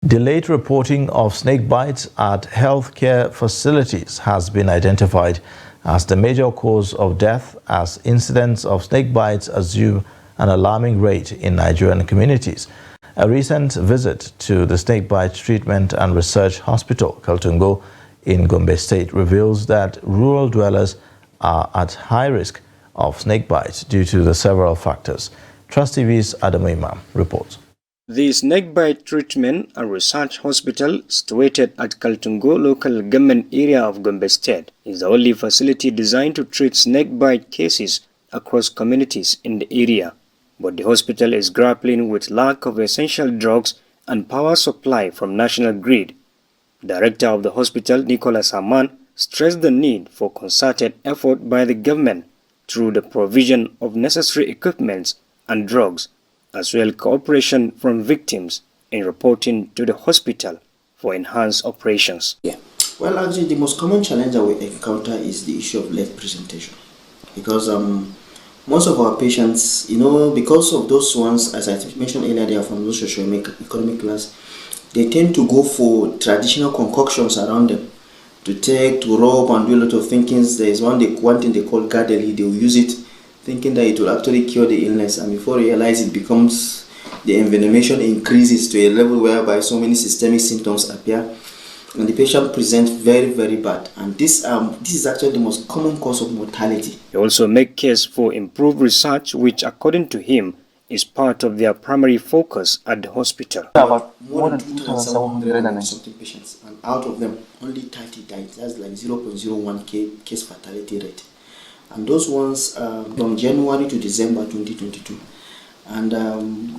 Delayed reporting of snake bites at healthcare facilities has been identified as the major cause of death, as incidents of snake bites assume an alarming rate in Nigerian communities. A recent visit to the Snakebite Treatment and Research Hospital, Kaltungo, in Gombe State reveals that rural dwellers are at high risk of snake bites due to the several factors. Trust TV's Adamu Imam reports. The Snakebite Treatment and Research Hospital, situated at Kaltungo local government area of Gombe State, is the only facility designed to treat snakebite cases across communities in the area. But the hospital is grappling with lack of essential drugs and power supply from national grid. Director of the hospital, Nicholas Aman, stressed the need for concerted effort by the government through the provision of necessary equipment and drugs, as well cooperation from victims in reporting to the hospital for enhanced operations. Well, actually, the most common challenge that we encounter is the issue of late presentation, because most of our patients, because of those ones, as I mentioned earlier, they are from low socio-economic class, they tend to go for traditional concoctions around them to take, to rub and do a lot of thinkings. There is one thing they call gadeli. They will use it thinking that it will actually cure the illness, and before you realize it becomes, the envenomation increases to a level whereby so many systemic symptoms appear and the patient presents very, very bad. And this is actually the most common cause of mortality. They also make case for improved research, which according to him is part of their primary focus at the hospital. About more than 2,700 and something patients, and out of them only 30 died. That's like 0.01 case fatality rate. And those ones from January to December 2022. And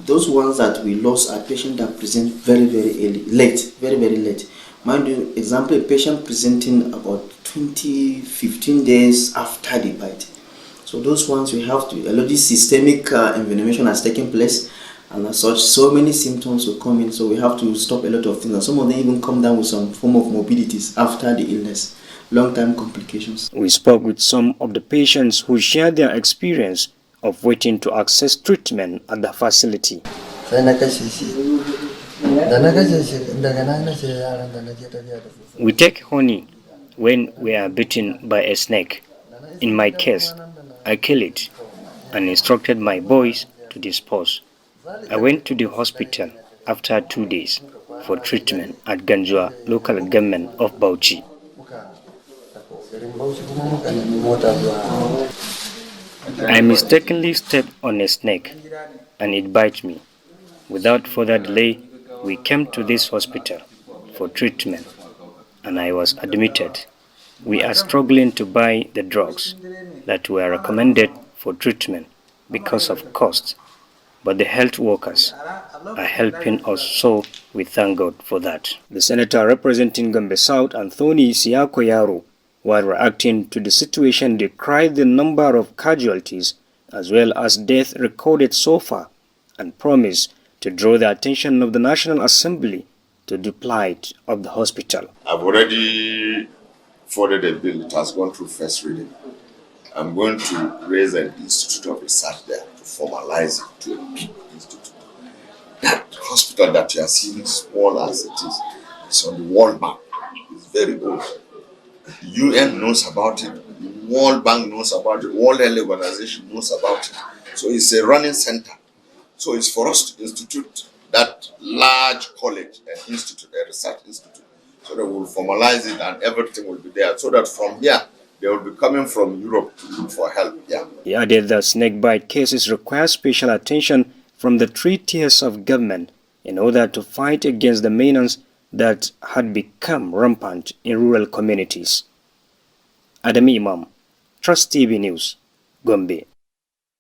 those ones that we lost are patients that present very, very late, very, very late. Mind you, example, a patient presenting about 15 days after the bite. So those ones we have to, a lot of systemic envenomation has taken place, and as such, so many symptoms will come in, so we have to stop a lot of things. And some of them even come down with some form of morbidities after the illness. Long-term complications. We spoke with some of the patients who shared their experience of waiting to access treatment at the facility. We take honey when we are bitten by a snake. In my case, I kill it and instructed my boys to dispose. I went to the hospital after 2 days for treatment at Ganjua local government of Bauchi. I mistakenly stepped on a snake and it bit me. Without further delay, we came to this hospital for treatment and I was admitted. We are struggling to buy the drugs that were recommended for treatment because of cost, but the health workers are helping us, so we thank God for that. The senator representing Gombe South, Anthony Siakoyaro, while reacting to the situation, decried the number of casualties as well as deaths recorded so far and promised to draw the attention of the National Assembly to the plight of the hospital. I've already forwarded a bill. It has gone through first reading. I'm going to raise an institute of research there to formalize it to a big institute. That hospital that you are seeing, small as it is, it's on the world map. It's very old. The UN knows about it, the World Bank knows about it, World Health Organization knows about it. So it's a running center. So it's for us to institute that large college, an institute, a research institute, so that we'll formalize it and everything will be there. So that from here, they will be coming from Europe to look for help. He added that snakebite cases require special attention from the 3 tiers of government in order to fight against the menace that had become rampant in rural communities. Adamu Imam, Trust TV News, Gombe.